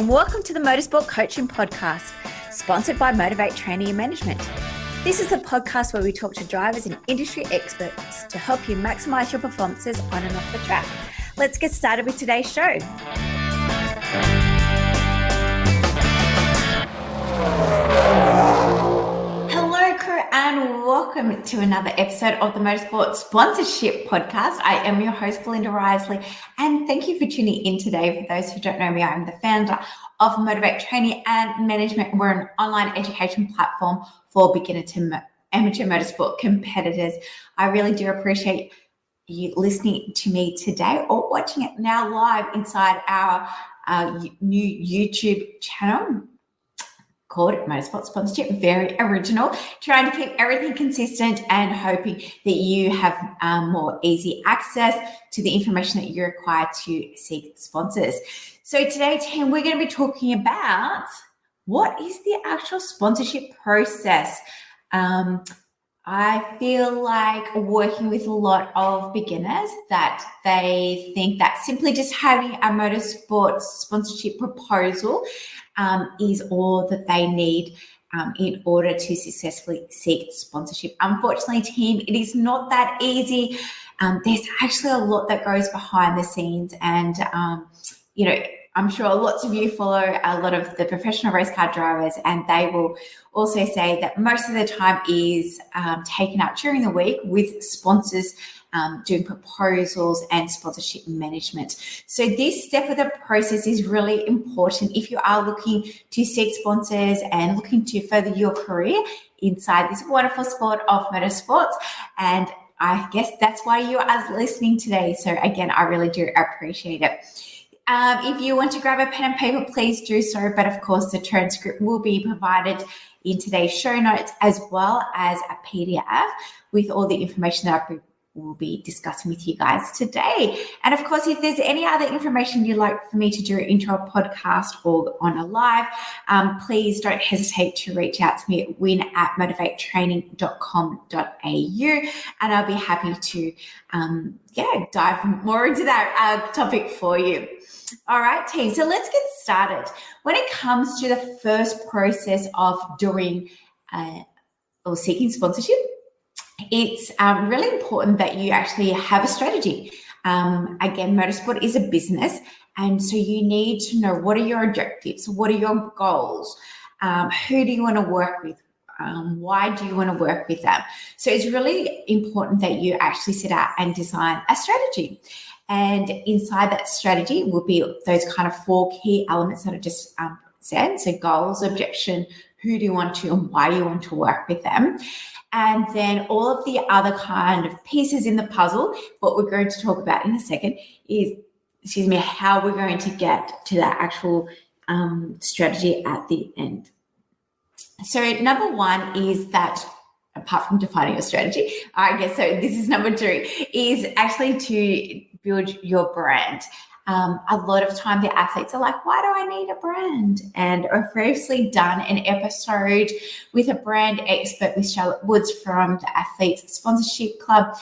and welcome to the Motorsport Coaching Podcast, sponsored by Motivate Training and Management. This is a podcast where we talk to drivers and industry experts to help you maximize your performances on and off the track. Let's get started with today's show. And welcome to another episode of the Motorsport Sponsorship Podcast. I am your host, Belinda Risley, and thank you for tuning in today. For those who don't know me, I'm the founder of Motivate Training and Management. We're an online education platform for beginner to amateur motorsport competitors. I really do appreciate you listening to me today or watching it now live inside our new YouTube channel called Motorsport Sponsorship. Very original, trying to keep everything consistent and hoping that you have more easy access to the information that you require to seek sponsors. So today, team, we're going to be talking about what is the actual sponsorship process. I feel like working with a lot of beginners that they think that simply just having a motorsport sponsorship proposal is all that they need in order to successfully seek sponsorship. Unfortunately, team, it is not that easy. There's actually a lot that goes behind the scenes, and I'm sure lots of you follow a lot of the professional race car drivers, and they will also say that most of the time is taken up during the week with sponsors doing proposals and sponsorship management. So this step of the process is really important if you are looking to seek sponsors and looking to further your career inside this wonderful sport of motorsports. And I guess that's why you are listening today. So again, I really do appreciate it. If you want to grab a pen and paper, please do so. But of course, the transcript will be provided in today's show notes, as well as a PDF with all the information that we'll be discussing with you guys today. And of course, if there's any other information you'd like for me to do into a podcast or on a live, please don't hesitate to reach out to me at win@motivatetraining.com.au, and I'll be happy to dive more into that topic for you. All right, team. So let's get started. When it comes to the first process of doing or seeking sponsorship, it's really important that you actually have a strategy. Again, motorsport is a business, and so you need to know what are your objectives, what are your goals, who do you want to work with, why do you want to work with them. So it's really important that you actually set out and design a strategy. And inside that strategy will be those kind of 4 key elements that I just said. So goals, objection, who do you want to, and why do you want to work with them. And then all of the other kind of pieces in the puzzle, what we're going to talk about in a second is, how we're going to get to that actual strategy at the end. So number 1 is that, apart from defining your strategy, I guess, so this is number 2, is actually to build your brand. A lot of time the athletes are like, why do I need a brand? And I've previously done an episode with a brand expert with Charlotte Woods from the Athletes Sponsorship Club.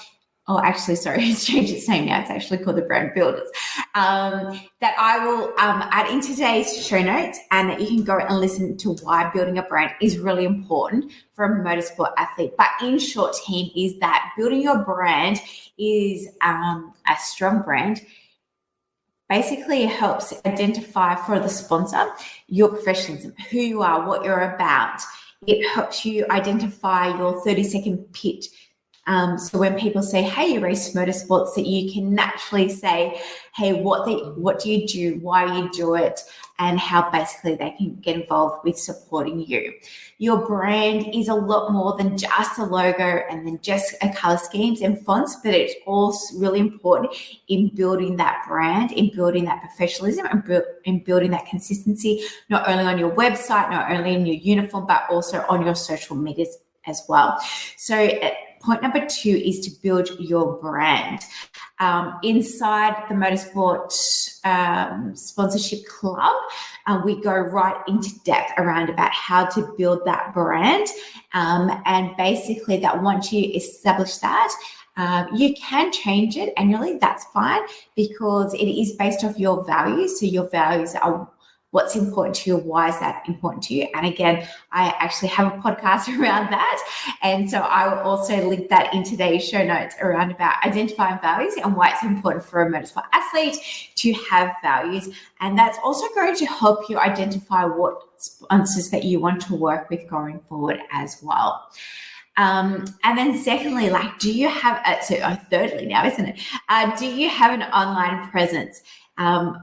Oh, actually, sorry, it's changed its name now. It's actually called the Brand Builders. That I will add in today's show notes, and that you can go and listen to why building a brand is really important for a motorsport athlete. But in short, team, is that building your brand is a strong brand. Basically, it helps identify for the sponsor your professionalism, who you are, what you're about. It helps you identify your 30-second pitch. So when people say, hey, you race motorsports, that you can naturally say, hey, what do you do, why you do it, and how basically they can get involved with supporting you. Your brand is a lot more than just a logo and then just a color schemes and fonts, but it's also really important in building that brand, in building that professionalism, and in building that consistency, not only on your website, not only in your uniform, but also on your social medias as well. So point number 2 is to build your brand. Inside the Motorsport Sponsorship Club, we go right into depth around about how to build that brand. And basically that once you establish that, you can change it annually. That's fine, because it is based off your values. So your values are what's important to you, why is that important to you. And again, I actually have a podcast around that, and so I will also link that in today's show notes around about identifying values and why it's important for a motorsport athlete to have values. And that's also going to help you identify what sponsors that you want to work with going forward as well. And then secondly, like, do you have, thirdly now, isn't it? Do you have an online presence?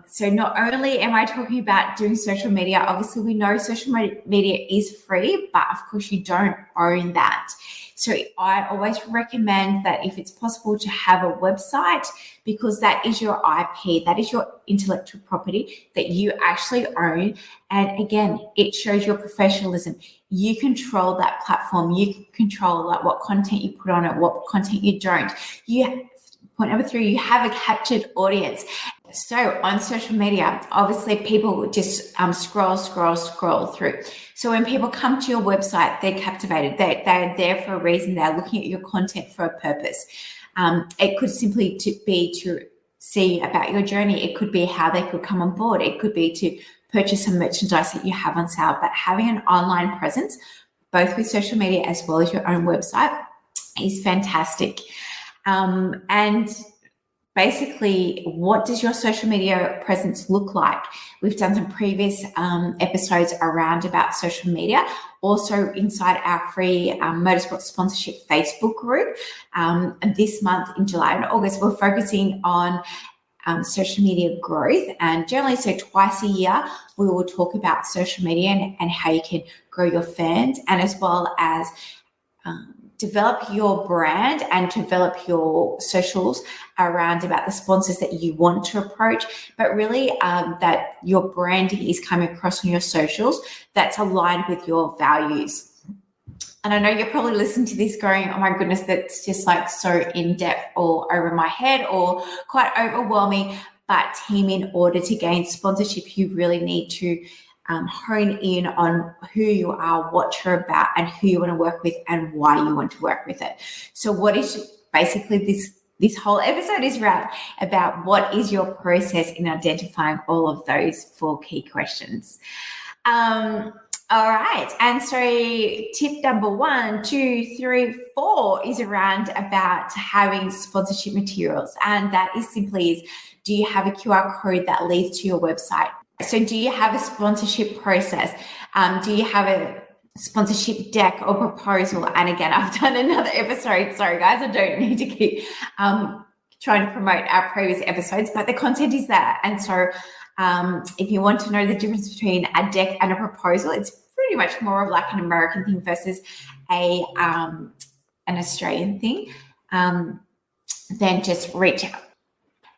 So not only am I talking about doing social media, obviously we know social media is free, but of course you don't own that. So I always recommend that if it's possible to have a website, because that is your IP, that is your intellectual property that you actually own. And again, it shows your professionalism. You control that platform. You control like what content you put on it, what content you don't. Point number 3, you have a captured audience. So on social media, obviously people just scroll through. So when people come to your website, they're captivated. They're there for a reason. They're looking at your content for a purpose. It could simply be to see about your journey. It could be how they could come on board. It could be to purchase some merchandise that you have on sale. But having an online presence, both with social media as well as your own website, is fantastic. And basically, what does your social media presence look like? We've done some previous episodes around about social media, also inside our free motorsport sponsorship Facebook group. And this month in July and August, we're focusing on social media growth, and generally, so twice a year, we will talk about social media and how you can grow your fans, and as well as develop your brand and develop your socials around about the sponsors that you want to approach, but really that your branding is coming across on your socials that's aligned with your values. And I know you're probably listening to this going, oh my goodness, that's just like so in depth or over my head or quite overwhelming. But team, in order to gain sponsorship, you really need to hone in on who you are, what you're about, and who you want to work with and why you want to work with it. So what is basically this whole episode is about what is your process in identifying all of those 4 key questions. All right. And so tip number 1, 2, 3, 4 is around about having sponsorship materials. And that is simply do you have a QR code that leads to your website? So do you have a sponsorship process? Do you have a sponsorship deck or proposal? And again, I've done another episode. Sorry, guys, I don't need to keep trying to promote our previous episodes, but the content is there. And so if you want to know the difference between a deck and a proposal, it's pretty much more of like an American thing versus an Australian thing, then just reach out.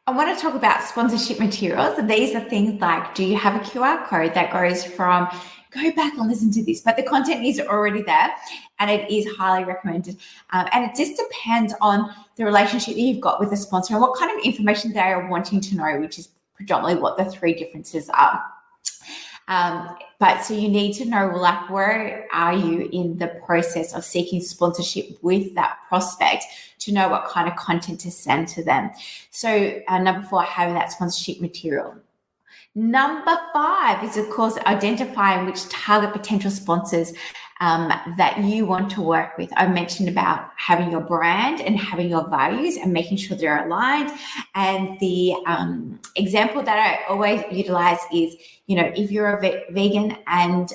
I want to talk about sponsorship materials. And these are things like, do you have a QR code that goes from, go back and listen to this, but the content is already there and it is highly recommended. And it just depends on the relationship that you've got with the sponsor and what kind of information they are wanting to know, which is predominantly what the 3 differences are. But so you need to know, like, where are you in the process of seeking sponsorship with that prospect to know what kind of content to send to them. So number 4, having that sponsorship material. Number 5 is, of course, identifying which target potential sponsors that you want to work with. I mentioned about having your brand and having your values and making sure they're aligned. And the example that I always utilize is, if you're a vegan and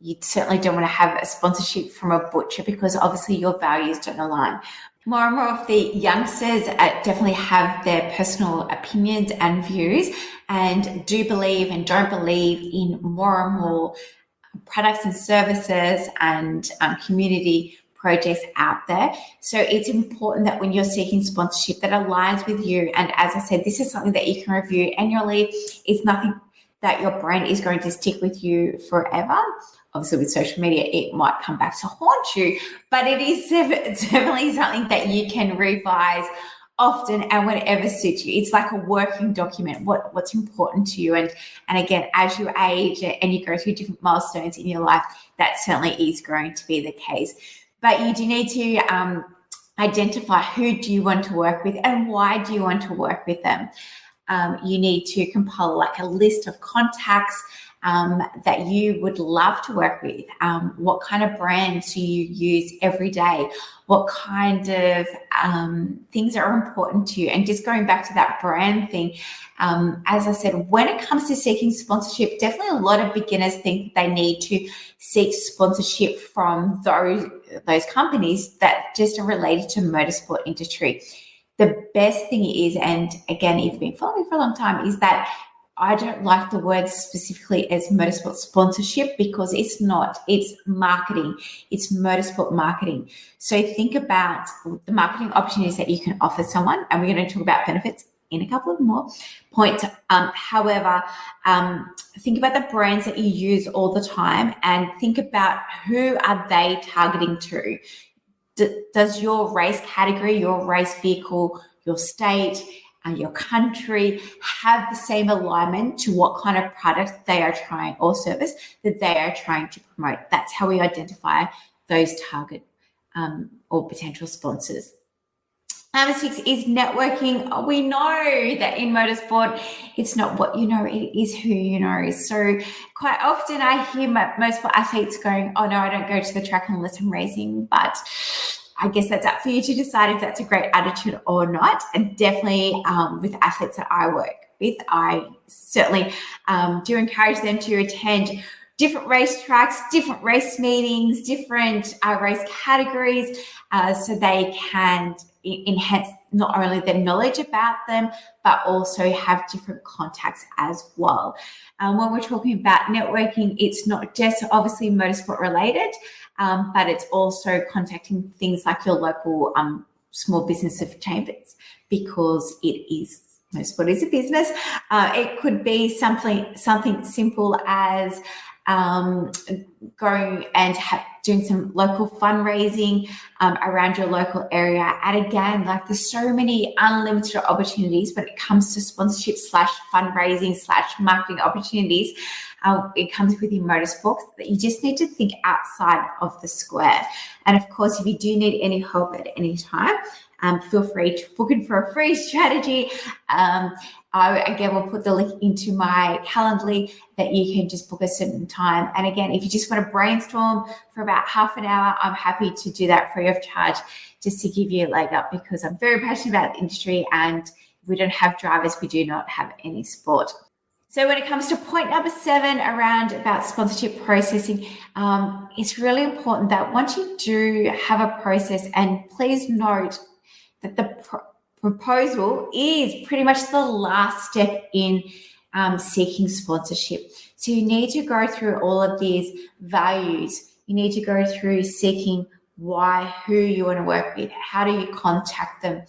you certainly don't want to have a sponsorship from a butcher because obviously your values don't align. More and more of the youngsters definitely have their personal opinions and views and do believe and don't believe in more and more products and services and community projects out there. So it's important that when you're seeking sponsorship that aligns with you, and as I said, this is something that you can review annually. It's nothing that your brand is going to stick with you forever. Obviously, with social media, it might come back to haunt you, but it is definitely something that you can revise often and whenever suits you. It's like a working document, what's important to you. And again, as you age and you go through different milestones in your life, that certainly is going to be the case. But you do need to identify who do you want to work with and why do you want to work with them. you need to compile like a list of contacts that you would love to work with. What kind of brands do you use every day? What kind of things are important to you? And just going back to that brand thing, as I said, when it comes to seeking sponsorship, definitely a lot of beginners think they need to seek sponsorship from those companies that just are related to motorsport industry. The best thing is, and again, if you've been following me for a long time, is that I don't like the word specifically as motorsport sponsorship because it's not. It's marketing. It's motorsport marketing. So think about the marketing opportunities that you can offer someone, and we're going to talk about benefits in a couple of more points. However, think about the brands that you use all the time and think about who are they targeting to. Does your race category, your race vehicle, your state, your country have the same alignment to what kind of product they are trying or service that they are trying to promote? That's how we identify those target or potential sponsors. Number 6 is networking. We know that in motorsport, it's not what you know, it is who you know. So quite often I hear most athletes going, oh no, I don't go to the track unless I'm racing, but I guess that's up for you to decide if that's a great attitude or not. And definitely with athletes that I work with, I certainly do encourage them to attend different racetracks, different race meetings, different race categories, so they can enhance not only their knowledge about them, but also have different contacts as well. When we're talking about networking, it's not just obviously motorsport related, but it's also contacting things like your local small business of chambers, because motorsport is a business. It could be something simple as going and doing some local fundraising around your local area. And again, like there's so many unlimited opportunities when it comes to sponsorship / fundraising / marketing opportunities. It comes within motorsports that you just need to think outside of the square. And of course, if you do need any help at any time, feel free to book in for a free strategy. I, again, will put the link into my Calendly that you can just book a certain time. And again, if you just want to brainstorm for about half an hour, I'm happy to do that free of charge just to give you a leg up, because I'm very passionate about the industry, and if we don't have drivers, we do not have any sport. So when it comes to point number 7 around about sponsorship processing, it's really important that once you do have a process, and please note that the proposal is pretty much the last step in seeking sponsorship. So you need to go through all of these values. You need to go through seeking why, who you want to work with, how do you contact them,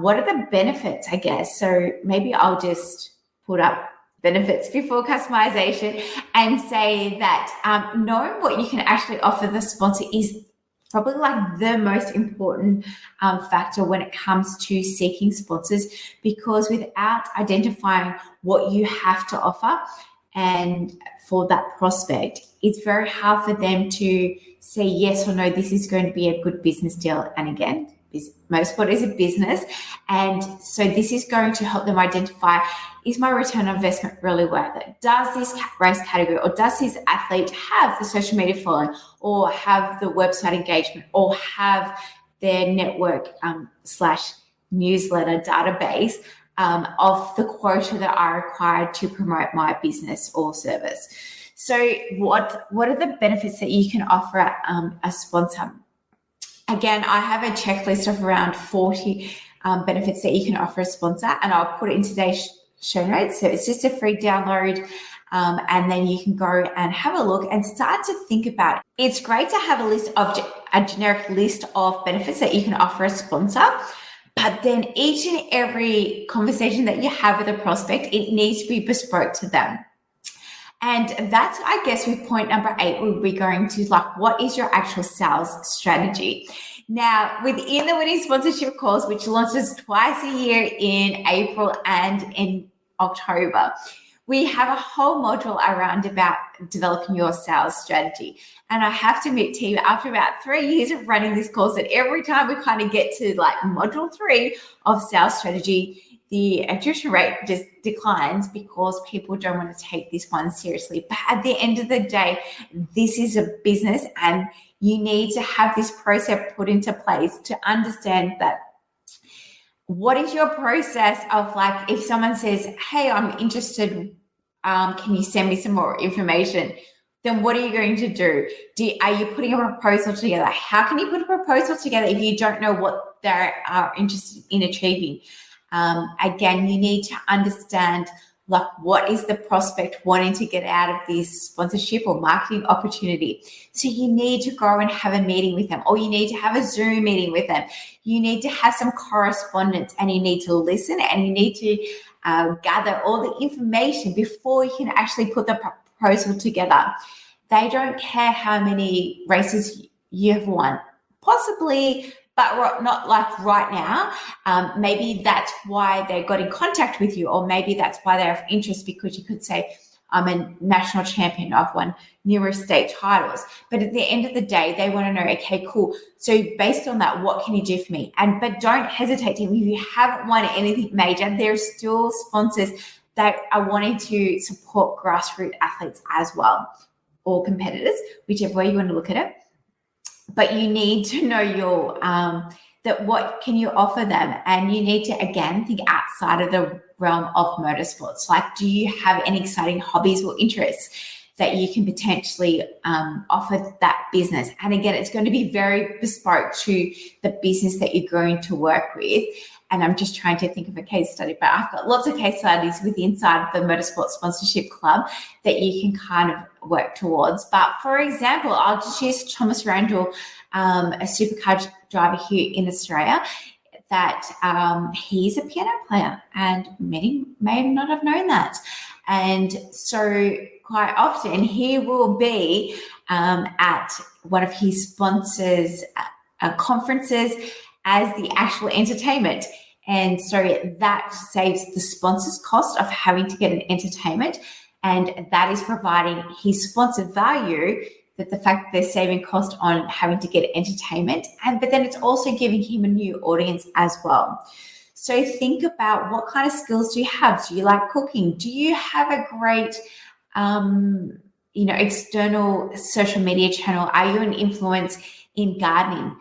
what are the benefits, I guess. So maybe I'll just put up benefits before customization and say that knowing what you can actually offer the sponsor is probably like the most important factor when it comes to seeking sponsors, because without identifying what you have to offer and for that prospect, it's very hard for them to say yes or no, this is going to be a good business deal. And again, motorsport is a business, and so this is going to help them identify, is my return on investment really worth it? Does this race category or does this athlete have the social media following, or have the website engagement, or have their network / newsletter database of the quota that are required to promote my business or service? So what are the benefits that you can offer a sponsor? Again, I have a checklist of around 40 benefits that you can offer a sponsor, and I'll put it in today's show notes. So it's just a free download, and then you can go and have a look and start to think about it. It's great to have a generic list of benefits that you can offer a sponsor, but then each and every conversation that you have with a prospect, it needs to be bespoke to them. And that's, I guess, with point number 8, we'll be going to what is your actual sales strategy? Now, within the Winning Sponsorship course, which launches twice a year in April and in October, we have a whole module around about developing your sales strategy. And I have to admit to you, after about 3 years of running this course, that every time we kind of get to module 3 of sales strategy, the attrition rate just declines because people don't want to take this one seriously. But at the end of the day, this is a business, and you need to have this process put into place to understand that what is your process of, like, if someone says, hey, I'm interested, can you send me some more information? Then what are you going to do? Are you putting a proposal together? How can you put a proposal together if you don't know what they are interested in achieving? Again, you need to understand, like, what is the prospect wanting to get out of this sponsorship or marketing opportunity. So you need to go and have a meeting with them, or you need to have a Zoom meeting with them. You need to have some correspondence, and you need to listen, and you need to gather all the information before you can actually put the proposal together. They don't care how many races you've won, possibly, but not like right now. Maybe that's why they got in contact with you, or maybe that's why they're of interest, because you could say, I'm a national champion, I've won numerous state titles. But at the end of the day, they want to know, okay, cool. So based on that, what can you do for me? But don't hesitate. If you haven't won anything major, there's still sponsors that are wanting to support grassroots athletes as well, or competitors, whichever way you want to look at it. But you need to know your that what can you offer them, and you need to, again, think outside of the realm of motorsports. Like, do you have any exciting hobbies or interests that you can potentially offer that business? And again, it's going to be very bespoke to the business that you're going to work with. And I'm just trying to think of a case study, but I've got lots of case studies with the inside of the Motorsport Sponsorship Club that you can kind of work towards. But for example, I'll just use Thomas Randall, a supercar driver here in Australia, that he's a piano player, and many may not have known that. And so quite often he will be at one of his sponsors' conferences as the actual entertainment. And so that saves the sponsor's cost of having to get an entertainment, and that is providing his sponsor value, that the fact that they're saving cost on having to get entertainment, but then it's also giving him a new audience as well. So think about, what kind of skills do you have? Do you like cooking? Do you have a great external social media channel? Are you an influence in gardening?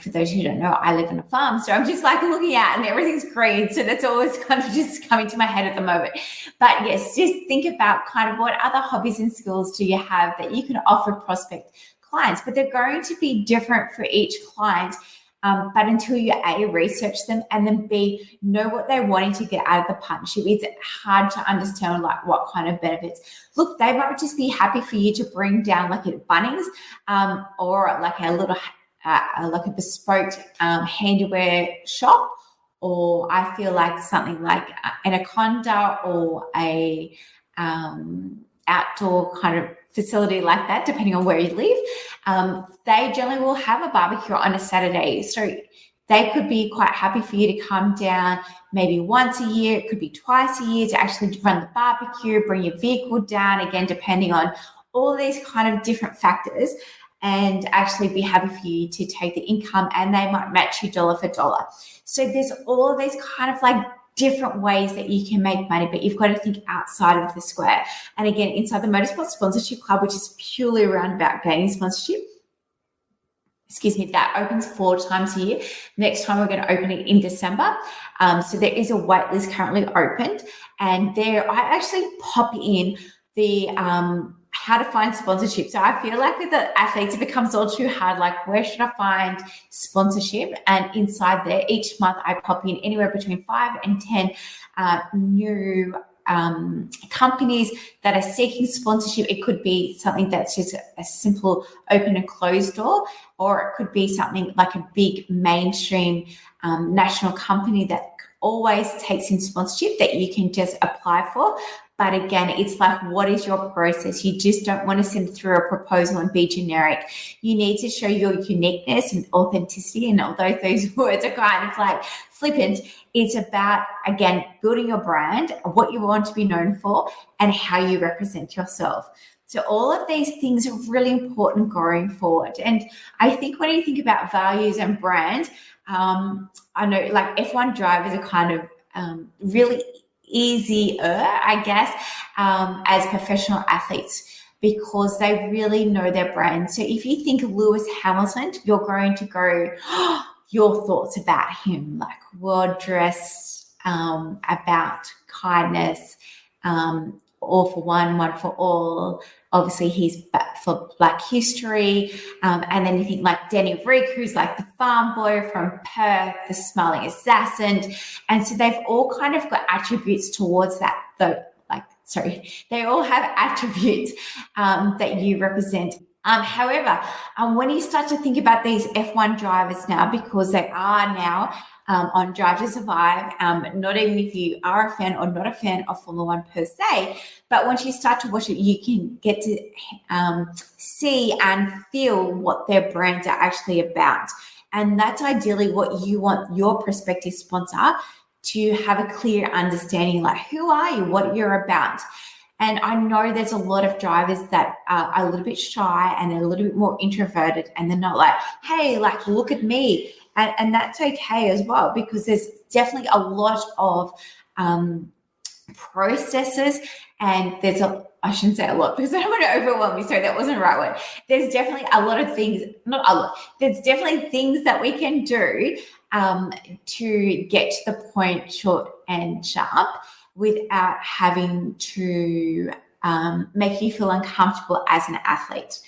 For those who don't know, I live on a farm, so I'm just like looking out and everything's green. So that's always kind of just coming to my head at the moment. But yes, just think about kind of what other hobbies and skills do you have that you can offer prospect clients, but they're going to be different for each client. But until you A, research them, and then B, know what they're wanting to get out of the partnership, it's hard to understand like what kind of benefits. Look, they might just be happy for you to bring down like a Bunnings or like a little like a bespoke handiwear shop, or I feel like something like Anaconda or a outdoor kind of facility like that, depending on where you live. They generally will have a barbecue on a Saturday. So they could be quite happy for you to come down maybe once a year. It could be twice a year to actually run the barbecue, bring your vehicle down, again, depending on all these kind of different factors, and actually be happy for you to take the income, and they might match you dollar for dollar. So there's all of these kind of like different ways that you can make money, but you've got to think outside of the square. And again, inside the Motorsport Sponsorship Club, which is purely around about gaining sponsorship, that opens 4 times a year. Next time we're going to open it in December. So there is a wait list currently opened, and there I actually pop in the how to find sponsorship. So I feel like with the athletes, it becomes all too hard. Like, where should I find sponsorship? And inside there, each month I pop in anywhere between 5 and 10 new companies that are seeking sponsorship. It could be something that's just a simple open and close door, or it could be something like a big mainstream national company that always takes in sponsorship that you can just apply for. But again, it's like, what is your process? You just don't want to send through a proposal and be generic. You need to show your uniqueness and authenticity. And although those words are kind of like flippant, it's about, again, building your brand, what you want to be known for, and how you represent yourself. So all of these things are really important going forward. And I think when you think about values and brand, I know like F1 drivers are kind of really easier, I guess, as professional athletes, because they really know their brand. So if you think Lewis Hamilton, you're going to go, your thoughts about him, like well dressed, about kindness, all for one for all. Obviously, he's for Black history. And then you think like Danny Rick, who's like the farm boy from Perth, the smiling assassin. And so they've all kind of got attributes towards that, though. They all have attributes that you represent. However, when you start to think about these F1 drivers now, because they are now on Drive to Survive, not even if you are a fan or not a fan of Formula One per se, but once you start to watch it, you can get to see and feel what their brands are actually about. And that's ideally what you want your prospective sponsor to have a clear understanding, like who are you, what you're about. And I know there's a lot of drivers that are a little bit shy and they're a little bit more introverted, and they're not like, hey, like, look at me. And that's okay as well, because there's definitely a lot of processes, and I shouldn't say a lot because I don't want to overwhelm you. Sorry, that wasn't the right word. There's definitely a lot of things, not a lot, there's definitely things that we can do to get to the point short and sharp without having to make you feel uncomfortable as an athlete.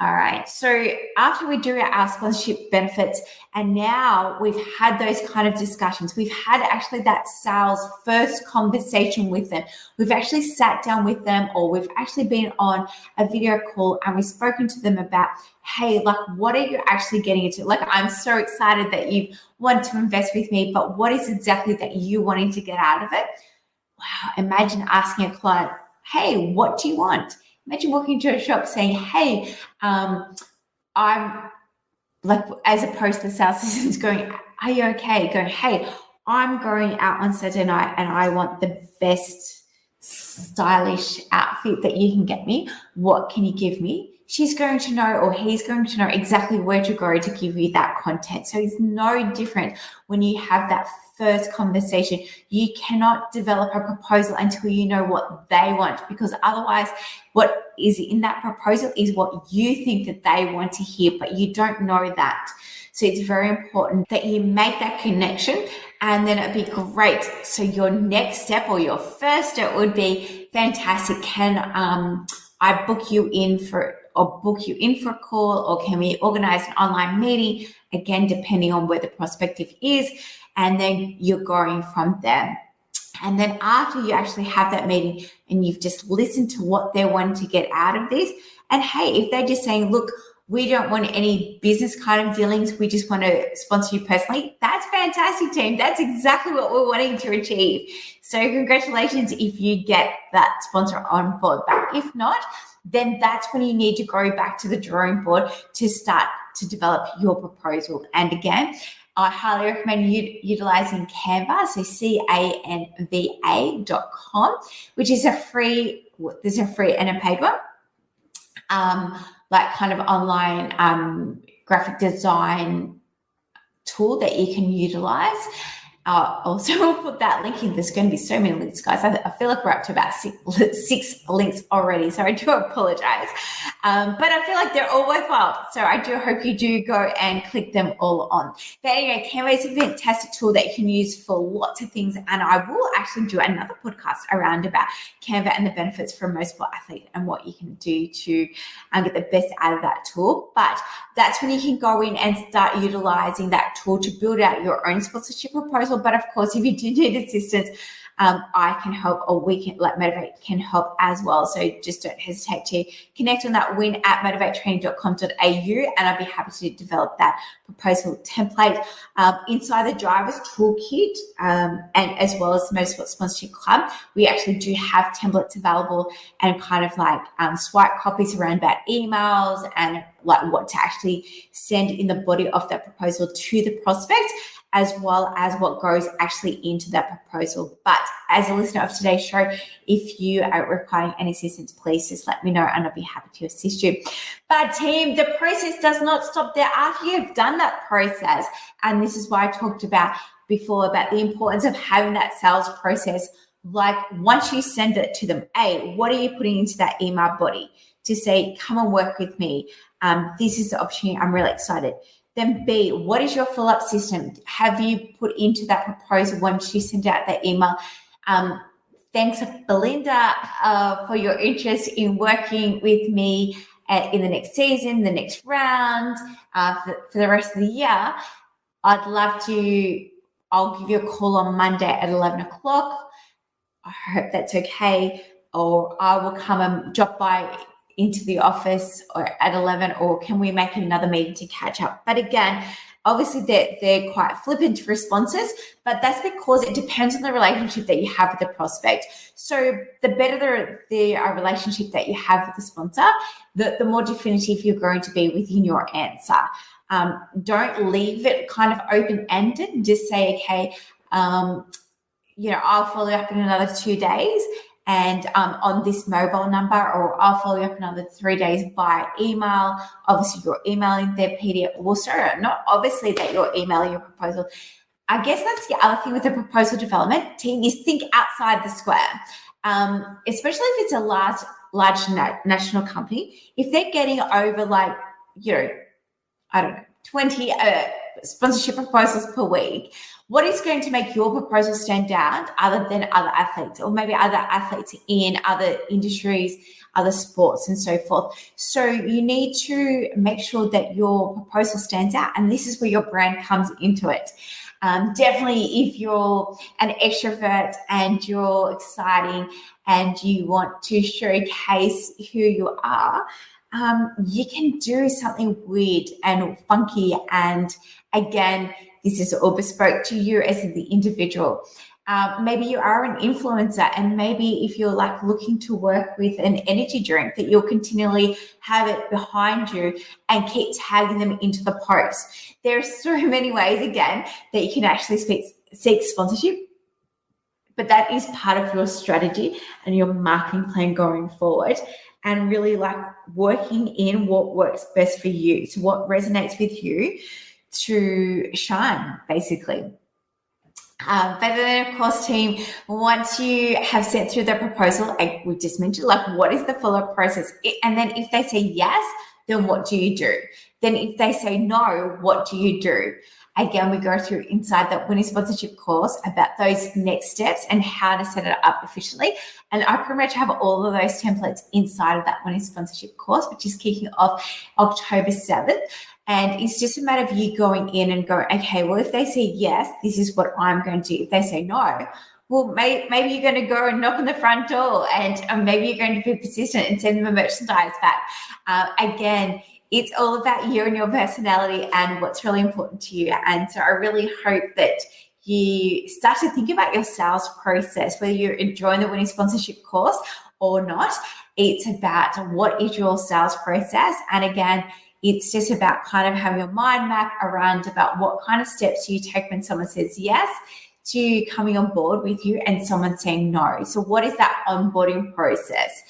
All right. So after we do our sponsorship benefits, and now we've had those kind of discussions, we've had actually that sales first conversation with them. We've actually sat down with them, or we've actually been on a video call and we've spoken to them about, hey, like, what are you actually getting into? Like, I'm so excited that you want to invest with me, but what is exactly that you wanting to get out of it? Wow. Imagine asking a client, hey, what do you want? Imagine walking into a shop saying, hey, I'm like, as opposed to the sales assistants going, are you okay? Going, hey, I'm going out on Saturday night and I want the best stylish outfit that you can get me. What can you give me? She's going to know, or he's going to know exactly where to go to give you that content. So it's no different when you have that first conversation. You cannot develop a proposal until you know what they want, because otherwise what is in that proposal is what you think that they want to hear, but you don't know that. So it's very important that you make that connection, and then it'd be great. So your next step, or your first step, would be fantastic. Can I book you in for a call, or can we organize an online meeting? Again, depending on where the prospective is, and then you're going from there. And then after you actually have that meeting and you've just listened to what they want to get out of this, and hey, if they're just saying, look, we don't want any business kind of dealings, we just want to sponsor you personally, that's fantastic, team. That's exactly what we're wanting to achieve. So congratulations if you get that sponsor on board. But if not, then that's when you need to go back to the drawing board to start to develop your proposal. And again, I highly recommend utilizing Canva, so canva.com, which is there's a free and a paid one, like kind of online graphic design tool that you can utilize. Also, we'll put that link in. There's going to be so many links, guys. I feel like we're up to about six links already, so I do apologize. But I feel like they're all worthwhile, so I do hope you do go and click them all on. But anyway, Canva is a fantastic tool that you can use for lots of things, and I will actually do another podcast around about Canva and the benefits for a motorsport athlete and what you can do to get the best out of that tool. But that's when you can go in and start utilizing that tool to build out your own sponsorship proposal. But of course, if you do need assistance, I can help, or we can, like Motivate can help as well. So just don't hesitate to connect on that win@motivatetraining.com.au, and I'll be happy to develop that proposal template inside the driver's toolkit, and as well as the Motorsport Sponsorship Club. We actually do have templates available, and kind of like swipe copies around about emails and like what to actually send in the body of that proposal to the prospect, as well as what goes actually into that proposal. But as a listener of today's show, if you are requiring any assistance, please just let me know and I'll be happy to assist you. But team, the process does not stop there after you've done that process. And this is why I talked about before about the importance of having that sales process. Like once you send it to them, A, what are you putting into that email body to say, come and work with me? This is the opportunity. I'm really excited. Then B, what is your follow-up system? Have you put into that proposal once you send out that email? Thanks, Belinda, for your interest in working with me in the next season, the next round, for the rest of the year. I'd love to, I'll give you a call on Monday at 11 o'clock. I hope that's okay. Or I will come and drop by into the office or at 11, or can we make another meeting to catch up? But again, obviously they're quite flippant responses, but that's because it depends on the relationship that you have with the prospect. So the better the relationship that you have with the sponsor, the more definitive you're going to be within your answer. Don't leave it kind of open-ended. Just say, okay, I'll follow up in another 2 days and on this mobile number, or I'll follow up another 3 days via email. Obviously, you're emailing their PDF also, not obviously that you're emailing your proposal. I guess that's the other thing with the proposal development team is think outside the square, especially if it's a large national company. If they're getting over 20 sponsorship proposals per week, what is going to make your proposal stand out other than other athletes, or maybe other athletes in other industries, other sports and so forth? So you need to make sure that your proposal stands out, and this is where your brand comes into it. Definitely if you're an extrovert and you're exciting and you want to showcase who you are, you can do something weird and funky. And again, this is all bespoke to you as the individual. Maybe you are an influencer, and maybe if you're looking to work with an energy drink, that you'll continually have it behind you and keep tagging them into the post. There are so many ways, again, that you can actually seek sponsorship, but that is part of your strategy and your marketing plan going forward, and really working in what works best for you. So what resonates with you to shine, basically. But then, of course, team, once you have sent through the proposal, we just mentioned, what is the follow-up process? And then if they say yes, then what do you do? Then if they say no, what do you do? Again, we go through inside that Winning Sponsorship course about those next steps and how to set it up efficiently. And I pretty much have all of those templates inside of that Winning Sponsorship course, which is kicking off October 7th. And it's just a matter of you going in and going, okay, well, if they say yes, this is what I'm going to do. If they say no, well, maybe you're going to go and knock on the front door, and maybe you're going to be persistent and send them a merchandise back. Again, it's all about you and your personality and what's really important to you. And so I really hope that you start to think about your sales process, whether you're enjoying the Winning Sponsorship course or not. It's about what is your sales process. And again, it's just about kind of having a mind map around about what kind of steps you take when someone says yes to coming on board with you and someone saying no. So what is that onboarding process?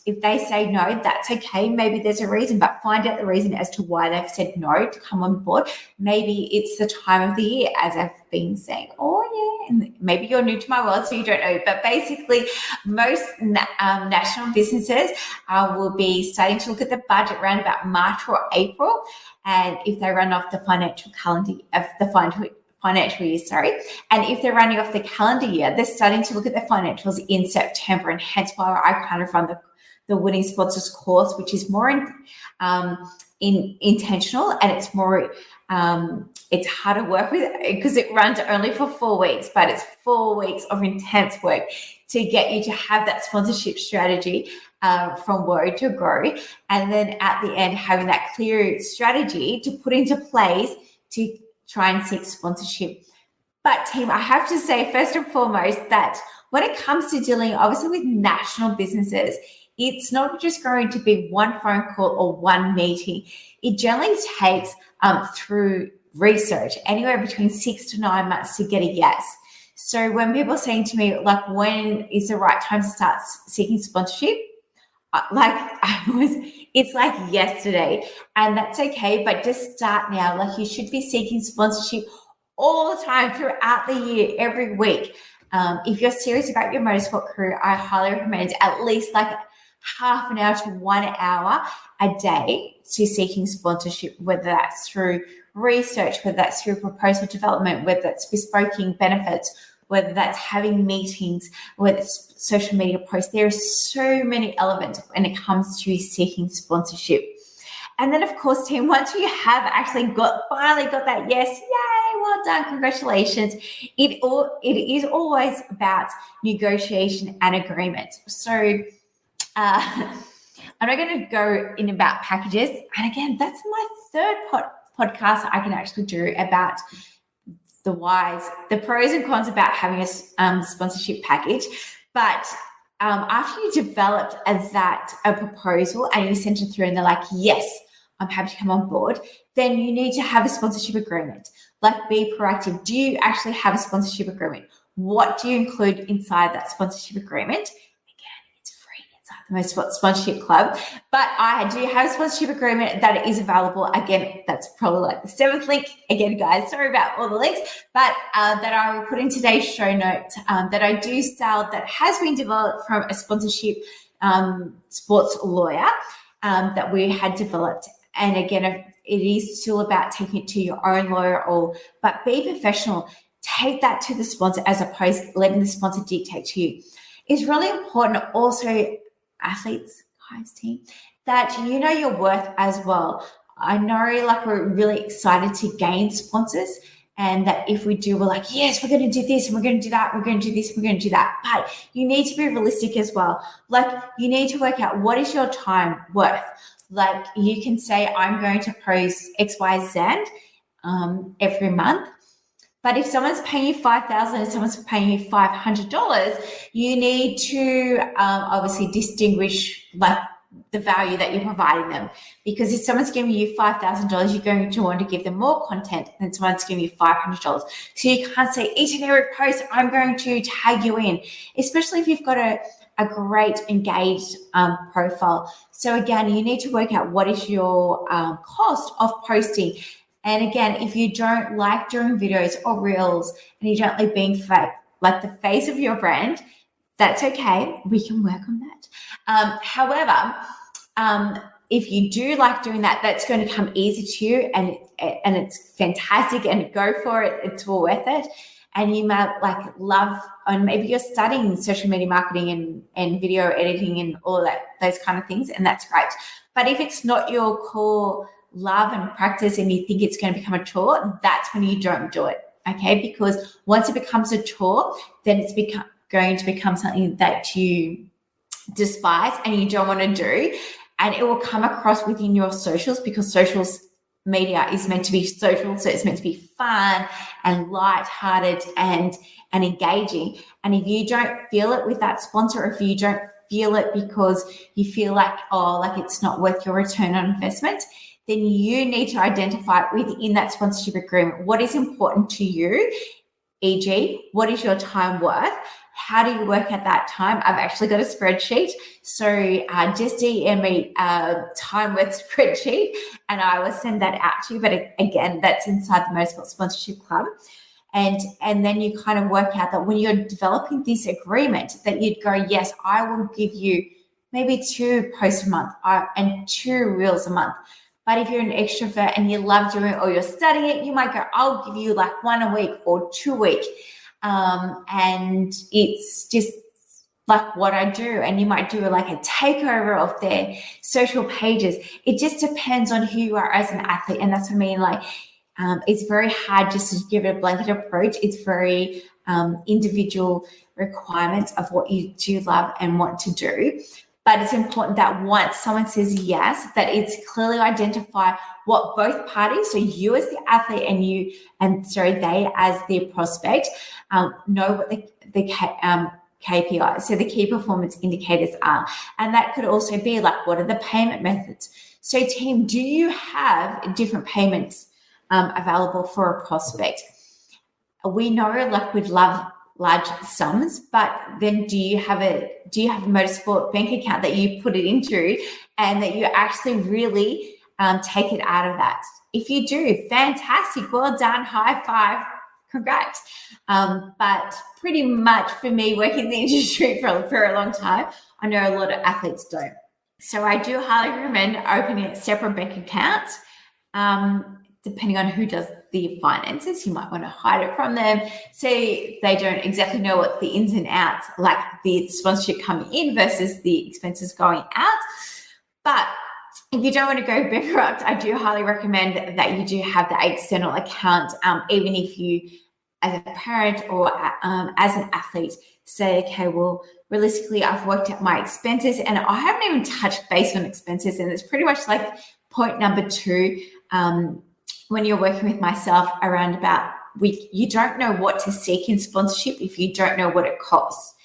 If they say no, that's okay. Maybe there's a reason, but find out the reason as to why they've said no to come on board. Maybe it's the time of the year, as I've been saying. Oh, yeah. And maybe you're new to my world, so you don't know. But basically, most national businesses will be starting to look at the budget around about March or April. And if they run off the financial calendar of the financial year, and if they're running off the calendar year, they're starting to look at their financials in September, and hence why I kind of run the Winning Sponsors course, which is more intentional, and it's more it's hard to work with because it runs only for 4 weeks, but it's 4 weeks of intense work to get you to have that sponsorship strategy from worry to grow, and then at the end having that clear strategy to put into place to try and seek sponsorship. But team, I have to say first and foremost that when it comes to dealing obviously with national businesses, it's not just going to be one phone call or one meeting. It generally takes through research anywhere between 6 to 9 months to get a yes. So when people are saying to me, when is the right time to start seeking sponsorship? It's yesterday, and that's okay, but just start now. You should be seeking sponsorship all the time throughout the year, every week. If you're serious about your motorsport career, I highly recommend at least like half an hour to 1 hour a day to seeking sponsorship, whether that's through research, whether that's through proposal development, whether that's bespoking benefits, whether that's having meetings, whether it's social media posts. There are so many elements when it comes to seeking sponsorship. And then, of course, team, once you have actually finally got that yes, yay, well done, congratulations, it is always about negotiation and agreement. So I'm not going to go in about packages. And again, that's my third podcast I can actually do about the whys, the pros and cons about having a sponsorship package. But after you developed a proposal and you sent it through and they're like, yes, I'm happy to come on board, then you need to have a sponsorship agreement. Like, be proactive. Do you actually have a sponsorship agreement? What do you include inside that sponsorship agreement? Again, it's free inside the Motorsport Sponsorship Club. But I do have a sponsorship agreement that is available. Again, that's probably like the 7th link. Again, guys, sorry about all the links, but that I will put in today's show notes that I do sell, that has been developed from a sponsorship sports lawyer that we had developed. And again, it is still about taking it to your own lawyer, but be professional. Take that to the sponsor as opposed to letting the sponsor dictate to you. It's really important also, athletes, guys, team, that you know your worth as well. I know, like, we're really excited to gain sponsors, and that if we do, we're like, yes, we're going to do this and we're going to do that, we're going to do this, we're going to do that. But you need to be realistic as well. Like, you need to work out, what is your time worth? Like, you can say, I'm going to post X, Y, Z every month. But if someone's paying you $5,000 and someone's paying you $500, you need to obviously distinguish like the value that you're providing them. Because if someone's giving you $5,000, you're going to want to give them more content than someone's giving you $500. So you can't say each and every post, I'm going to tag you in, especially if you've got a great engaged profile. So again, you need to work out what is your cost of posting. And again, if you don't like doing videos or reels and you don't like being like the face of your brand, that's okay. We can work on that. However, if you do like doing that, that's going to come easy to you, and it's fantastic, and go for it. It's all worth it. And you might like love, and maybe you're studying social media marketing and video editing and all of that, those kind of things, and that's great. But if it's not your core love and practice and you think it's going to become a chore, that's when you don't do it, okay? Because once it becomes a chore, then it's going to become something that you despise and you don't want to do, and it will come across within your socials, because socials media is meant to be social, so it's meant to be fun and light-hearted and engaging. And if you don't feel it with that sponsor, or if you don't feel it because you feel like, it's not worth your return on investment, then you need to identify within that sponsorship agreement what is important to you, e.g., what is your time worth? How do you work at that time? I've actually got a spreadsheet. So just DM me time worth spreadsheet, and I will send that out to you. But again, that's inside the Motorsport Sponsorship Club. And then you kind of work out that when you're developing this agreement, that you'd go, yes, I will give you maybe 2 posts a month and 2 reels a month. But if you're an extrovert and you love doing it, or you're studying it, you might go, I'll give you like 1 a week or 2 a week. And it's just like what I do. And you might do like a takeover of their social pages. It just depends on who you are as an athlete. And that's what I mean. Like, it's very hard just to give it a blanket approach. It's very individual requirements of what you do love and want to do. But it's important that once someone says yes, that it's clearly identify what both parties, so you as the athlete and they as the prospect, know what the KPIs, so the key performance indicators are. And that could also be like, what are the payment methods? So team, do you have different payments available for a prospect? We know, like, we'd love large sums, but then do you have a motorsport bank account that you put it into and that you actually really take it out of that? If you do, fantastic, well done, high five, congrats. But pretty much for me, working in the industry for a long time, I know a lot of athletes don't. So I do highly recommend opening separate bank accounts. Depending on who does the finances, you might want to hide it from them so they don't exactly know what the ins and outs, like the sponsorship coming in versus the expenses going out. But if you don't want to go bankrupt, I do highly recommend that you do have the external account, even if you, as a parent or as an athlete, say, okay, well, realistically, I've worked out my expenses and I haven't even touched base on expenses. And it's pretty much like point number 2, when you're working with myself around about, you don't know what to seek in sponsorship if you don't know what it costs.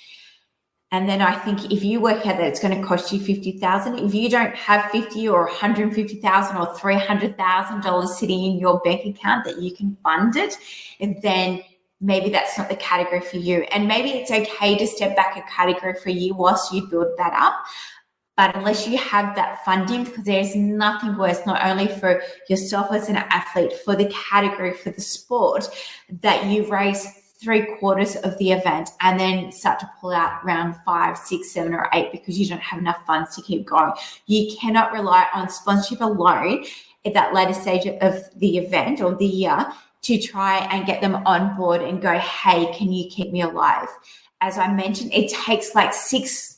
And then I think if you work out that it's going to cost you $50,000, if you don't have $50,000 or $150,000 or $300,000 sitting in your bank account that you can fund it, and then maybe that's not the category for you. And maybe it's okay to step back a category for you whilst you build that up. But unless you have that funding, because there's nothing worse, not only for yourself as an athlete, for the category, for the sport, that you raise 3/4 of the event and then start to pull out round 5, 6, 7, or 8 because you don't have enough funds to keep going. You cannot rely on sponsorship alone at that later stage of the event or the year to try and get them on board and go, hey, can you keep me alive? As I mentioned, it takes like 6,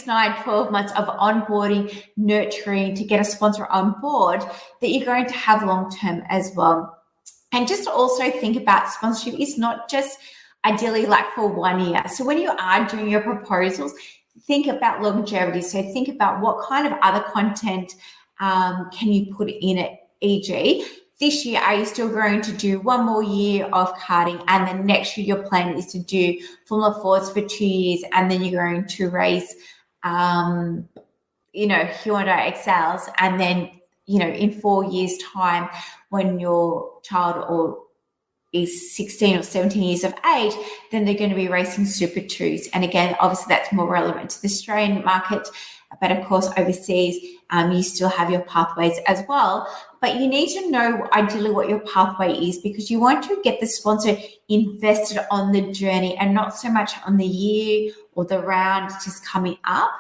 9, 12 months of onboarding, nurturing to get a sponsor on board that you're going to have long-term as well. And just to also think about sponsorship is not just ideally like for 1 year. So when you are doing your proposals, think about longevity. So think about what kind of other content can you put in it, e.g., this year, are you still going to do 1 more year of karting? And then next year, your plan is to do Formula Fords for 2 years. And then you're going to race, Hyundai Excels. And then, in 4 years' time, when your child is 16 or 17 years of age, then they're going to be racing Super 2s. And again, obviously, that's more relevant to the Australian market. But of course, overseas, you still have your pathways as well. But you need to know ideally what your pathway is because you want to get the sponsor invested on the journey and not so much on the year or the round just coming up.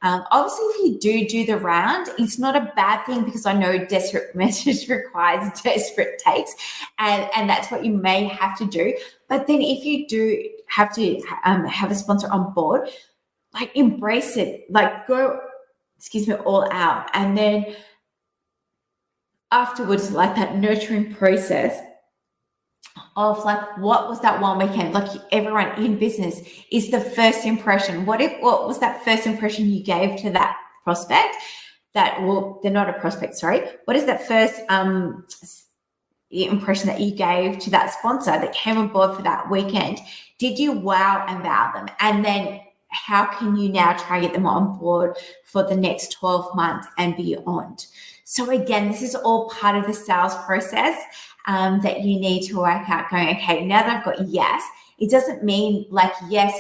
Obviously, if you do the round, it's not a bad thing because I know desperate measures requires desperate takes, and that's what you may have to do. But then if you do have to have a sponsor on board, like embrace it, like go, all out. And then afterwards, like that nurturing process of like, what was that one weekend? Like everyone in business is the first impression. What was that first impression you gave to that prospect? They're not a prospect, sorry. What is that first impression that you gave to that sponsor that came on board for that weekend? Did you wow and wow them? And then how can you now try and get them on board for the next 12 months and beyond? So again, this is all part of the sales process that you need to work out going, okay, now that I've got yes, it doesn't mean like yes,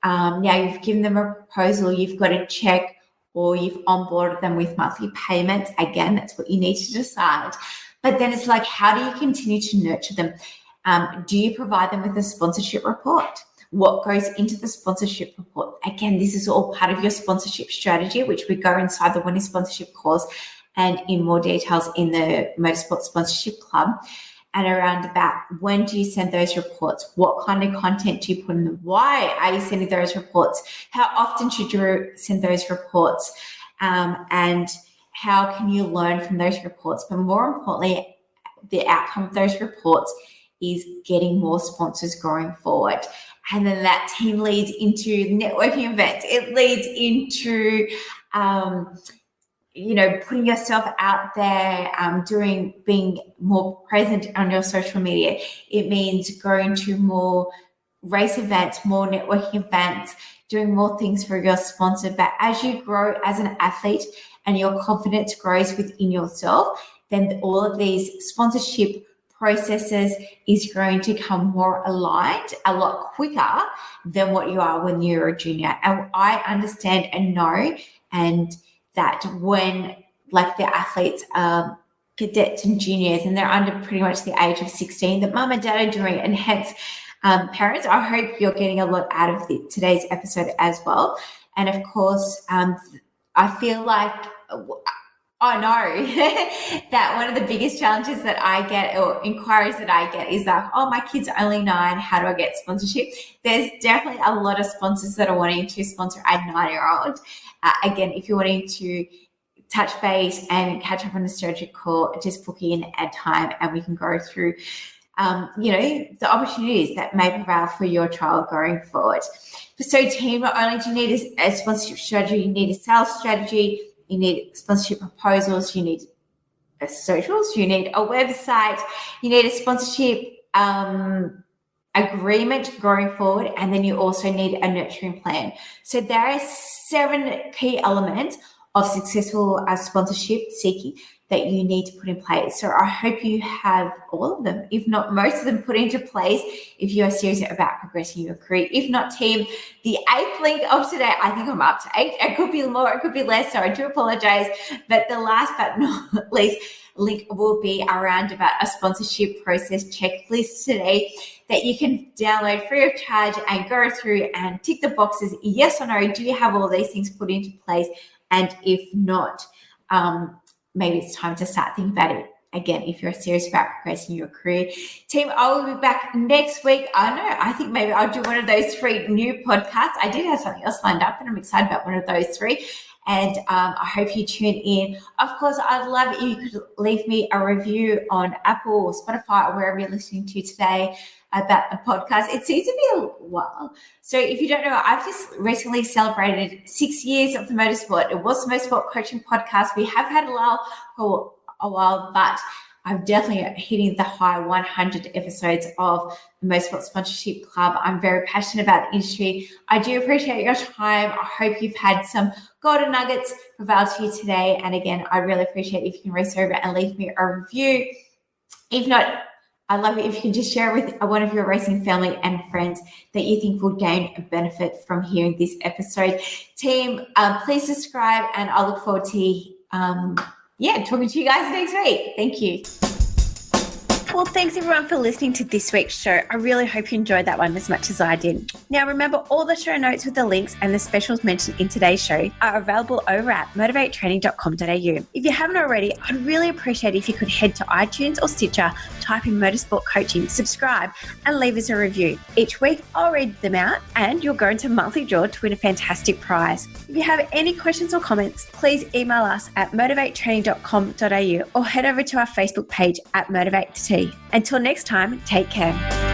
now you've given them a proposal, you've got a check or you've onboarded them with monthly payments. Again, that's what you need to decide. But then it's like, how do you continue to nurture them? Do you provide them with a sponsorship report? What goes into the sponsorship report? Again, this is all part of your sponsorship strategy, which we go inside the Winning Sponsorship course and in more details in the Motorsport Sponsorship Club. And around about when do you send those reports? What kind of content do you put in them? Why are you sending those reports? How often should you send those reports? And how can you learn from those reports? But more importantly, the outcome of those reports is getting more sponsors going forward. And then that team leads into networking events. It leads into, putting yourself out there, being more present on your social media. It means going to more race events, more networking events, doing more things for your sponsor. But as you grow as an athlete and your confidence grows within yourself, then all of these sponsorship processes is going to come more aligned a lot quicker than what you are when you're a junior. And I understand and know, and that when like the athletes are cadets and juniors, and they're under pretty much the age of 16 that mum and dad are doing. And hence, parents, I hope you're getting a lot out of today's episode as well. And of course, I feel like I know that one of the biggest challenges that I get, or inquiries that I get, is like, oh, my kid's only 9. How do I get sponsorship? There's definitely a lot of sponsors that are wanting to sponsor a 9-year-old. Again, if you're wanting to touch base and catch up on a strategic call, just book in at time and we can go through, the opportunities that may prevail for your child going forward. So team, not only do you need a sponsorship strategy, you need a sales strategy, you need sponsorship proposals, you need socials, you need a website, you need a sponsorship agreement going forward, and then you also need a nurturing plan. So there are 7 key elements of successful sponsorship seeking that you need to put in place. So I hope you have all of them, if not most of them, put into place if you are serious about progressing your career. If not, team, the 8th link of today, I think I'm up to 8. It could be more, it could be less, so I do apologize. But the last but not least link will be around about a sponsorship process checklist today that you can download free of charge and go through and tick the boxes, yes or no, do you have all these things put into place? And if not, maybe it's time to start thinking about it again if you're serious about progressing your career. Team, I will be back next week. I think maybe I'll do one of those 3 new podcasts. I did have something else lined up, and I'm excited about one of those 3. And I hope you tune in. Of course, I'd love it if you could leave me a review on Apple or Spotify or wherever you're listening to today about the podcast. It seems to be a while. So if you don't know, I've just recently celebrated 6 years of the Motorsport. It was the Motorsport Coaching Podcast. We have had a lull for a while, but I'm definitely hitting the high 100 episodes of the Motorsport Sponsorship Club. I'm very passionate about the industry. I do appreciate your time. I hope you've had some golden nuggets prevail to you today. And again, I really appreciate if you can race over and leave me a review. If not, I'd love it if you can just share it with one of your racing family and friends that you think will gain a benefit from hearing this episode. Team, please subscribe, and I look forward to talking to you guys next week. Thank you. Well, thanks everyone for listening to this week's show. I really hope you enjoyed that one as much as I did. Now, remember, all the show notes with the links and the specials mentioned in today's show are available over at motivatetraining.com.au. If you haven't already, I'd really appreciate it if you could head to iTunes or Stitcher, type in Motorsport Coaching, subscribe, and leave us a review. Each week, I'll read them out, and you'll go into monthly draw to win a fantastic prize. If you have any questions or comments, please email us at motivatetraining.com.au or head over to our Facebook page at Motivate to T. Until next time, take care.